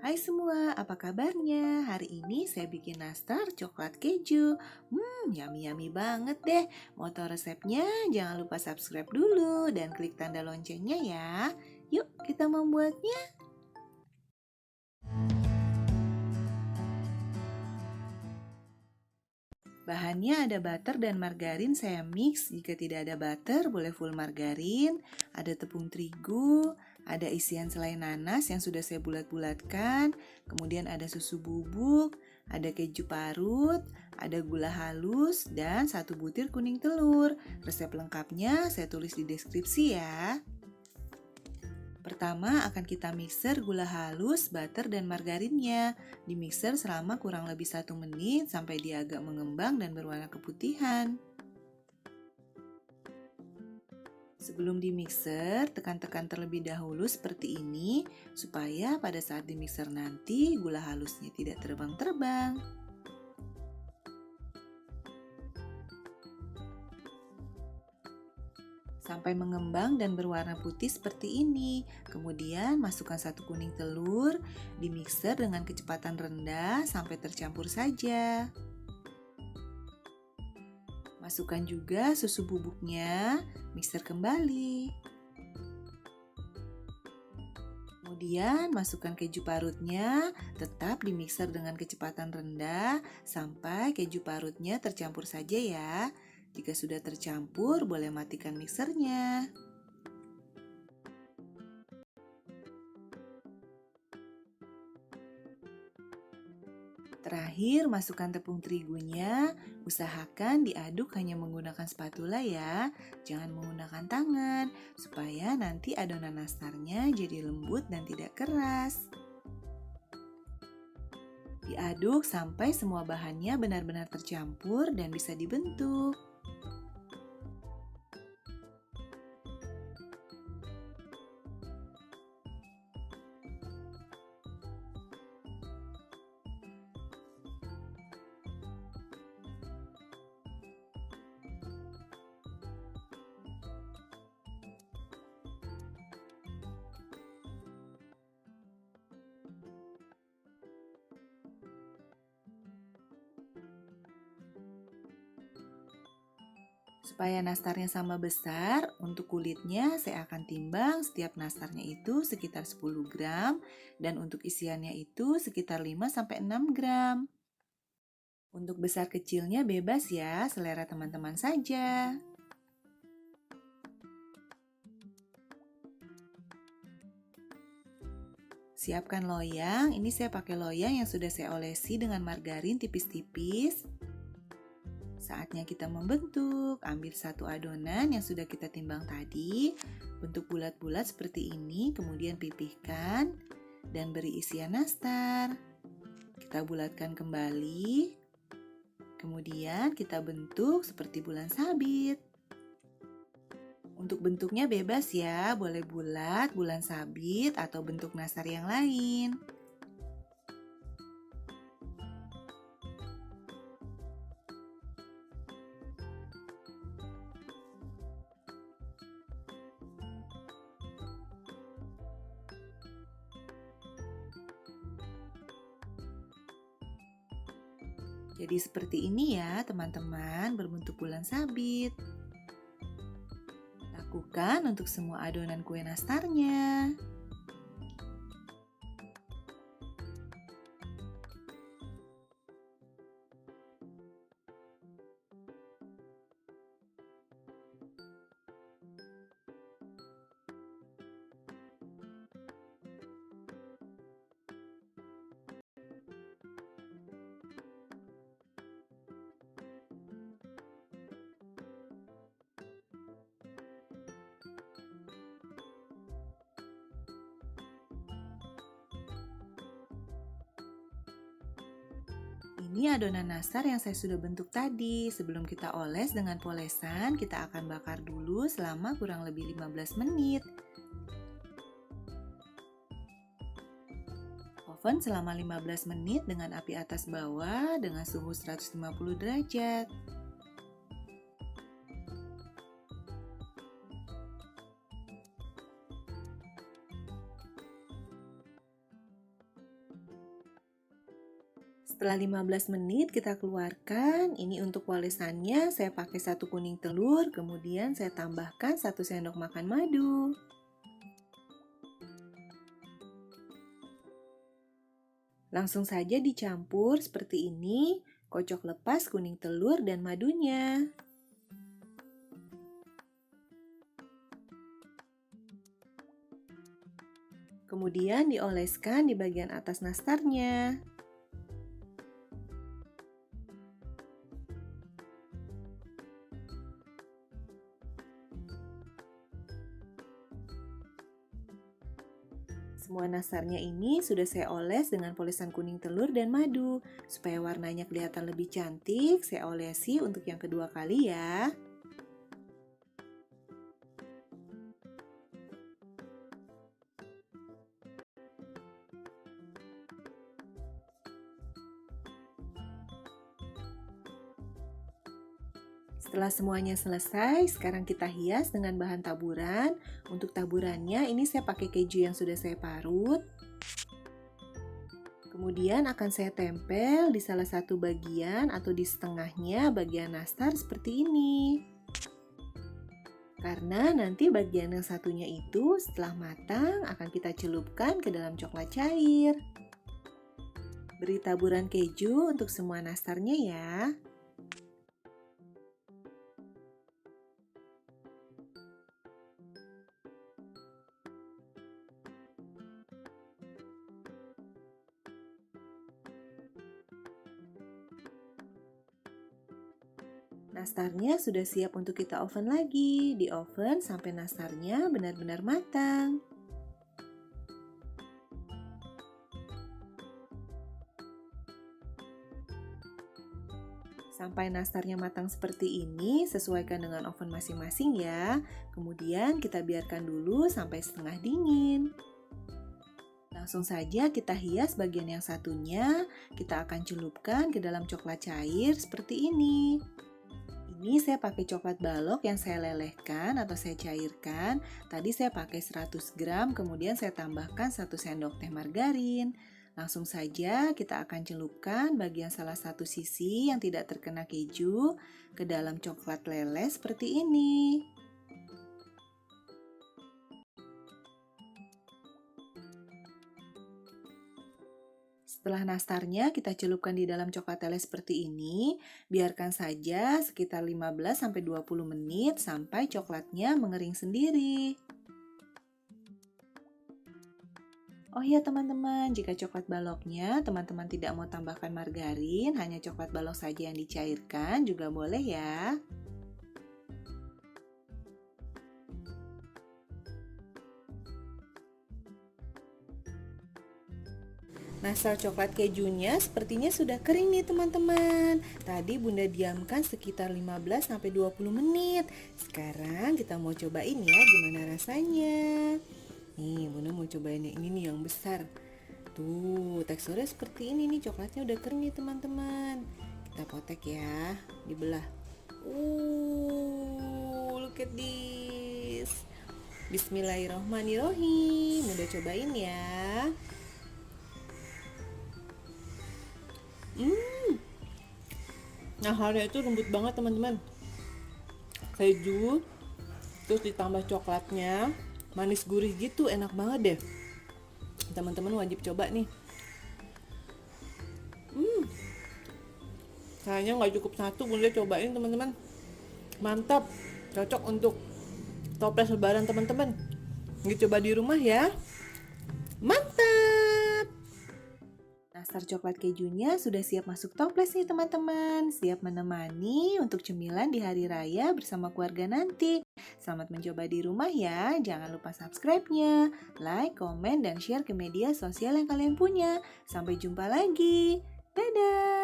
Hai semua, apa kabarnya? Hari ini saya bikin nastar coklat keju. Yummy banget deh. Mau tahu resepnya? Jangan lupa subscribe dulu dan klik tanda loncengnya ya. Yuk, kita membuatnya. Bahannya ada butter dan margarin saya mix. Jika tidak ada butter, boleh full margarin. Ada tepung terigu, ada isian selai nanas yang sudah saya bulat-bulatkan. Kemudian ada susu bubuk, ada keju parut, ada gula halus, dan 1 butir kuning telur. Resep lengkapnya saya tulis di deskripsi ya. Pertama akan kita mixer gula halus, butter, dan margarinnya. Di mixer selama kurang lebih 1 menit sampai dia agak mengembang dan berwarna keputihan. Sebelum di mixer, tekan-tekan terlebih dahulu seperti ini supaya pada saat di mixer nanti gula halusnya tidak terbang-terbang. Sampai mengembang dan berwarna putih seperti ini. Kemudian masukkan 1 kuning telur, di mixer dengan kecepatan rendah sampai tercampur saja. Masukkan juga susu bubuknya, mixer kembali. Kemudian masukkan keju parutnya, tetap di mixer dengan kecepatan rendah sampai keju parutnya tercampur saja ya. Jika sudah tercampur, boleh matikan mixernya. Terakhir, masukkan tepung terigunya. Usahakan diaduk hanya menggunakan spatula ya, jangan menggunakan tangan, supaya nanti adonan nastarnya jadi lembut dan tidak keras. Diaduk sampai semua bahannya benar-benar tercampur dan bisa dibentuk. Supaya nastarnya sama besar, untuk kulitnya saya akan timbang setiap nastarnya itu sekitar 10 gram dan untuk isiannya itu sekitar 5-6 gram. Untuk besar kecilnya bebas ya, selera teman-teman saja. Siapkan loyang, ini saya pakai loyang yang sudah saya olesi dengan margarin tipis-tipis. Saatnya kita membentuk, ambil 1 adonan yang sudah kita timbang tadi, bentuk bulat-bulat seperti ini, kemudian pipihkan dan beri isian nastar. Kita bulatkan kembali, kemudian kita bentuk seperti bulan sabit. Untuk bentuknya bebas ya, boleh bulat, bulan sabit, atau bentuk nastar yang lain. Jadi seperti ini ya teman-teman, berbentuk bulan sabit. Lakukan untuk semua adonan kue nastarnya. Ini adonan nastar yang saya sudah bentuk tadi. Sebelum kita oles dengan polesan, kita akan bakar dulu selama kurang lebih 15 menit. Oven selama 15 menit dengan api atas bawah dengan suhu 150 derajat. Setelah 15 menit kita keluarkan. Ini untuk olesannya saya pakai 1 kuning telur, kemudian saya tambahkan 1 sendok makan madu. Langsung saja dicampur seperti ini, kocok lepas kuning telur dan madunya. Kemudian dioleskan di bagian atas nastarnya. Semua nastarnya ini sudah saya oles dengan polesan kuning telur dan madu. Supaya warnanya kelihatan lebih cantik, saya olesi untuk yang kedua kali ya. Setelah semuanya selesai, sekarang kita hias dengan bahan taburan. Untuk taburannya, ini saya pakai keju yang sudah saya parut. Kemudian akan saya tempel di salah satu bagian atau di setengahnya bagian nastar seperti ini. Karena nanti bagian yang satunya itu setelah matang akan kita celupkan ke dalam coklat cair. Beri taburan keju untuk semua nastarnya ya. Nastarnya sudah siap untuk kita oven lagi. Di oven sampai nastarnya benar-benar matang. Sampai nastarnya matang seperti ini, sesuaikan dengan oven masing-masing ya. Kemudian kita biarkan dulu sampai setengah dingin. Langsung saja kita hias bagian yang satunya. Kita akan celupkan ke dalam coklat cair seperti ini. Ini saya pakai coklat balok yang saya lelehkan atau saya cairkan. Tadi saya pakai 100 gram, kemudian saya tambahkan 1 sendok teh margarin. Langsung saja kita akan celupkan bagian salah satu sisi yang tidak terkena keju ke dalam coklat leleh seperti ini. Setelah nastarnya kita celupkan di dalam coklat leleh seperti ini, biarkan saja sekitar 15-20 menit sampai coklatnya mengering sendiri. Oh iya teman-teman, jika coklat baloknya teman-teman tidak mau tambahkan margarin, hanya coklat balok saja yang dicairkan juga boleh ya. Nastar coklat kejunya sepertinya sudah kering nih teman-teman. Tadi Bunda diamkan sekitar 15-20 menit. Sekarang kita mau cobain ya gimana rasanya. Nih Bunda mau cobain yang ini nih yang besar. Tuh teksturnya seperti ini nih, coklatnya udah kering nih teman-teman. Kita potek ya, dibelah. Look at this. Bismillahirrohmanirrohim. Bunda cobain ya. Nah, itu lembut banget teman-teman. Keju, terus ditambah coklatnya, manis gurih gitu, enak banget deh. Teman-teman wajib coba nih. Kayaknya nggak cukup satu, Bunda cobain teman-teman. Mantap, cocok untuk toples lebaran teman-teman. Coba di rumah ya. Mantap! Nastar coklat kejunya sudah siap masuk toples nih teman-teman. Siap menemani untuk cemilan di hari raya bersama keluarga nanti. Selamat mencoba di rumah ya. Jangan lupa subscribe-nya, like, komen, dan share ke media sosial yang kalian punya. Sampai jumpa lagi. Dadah!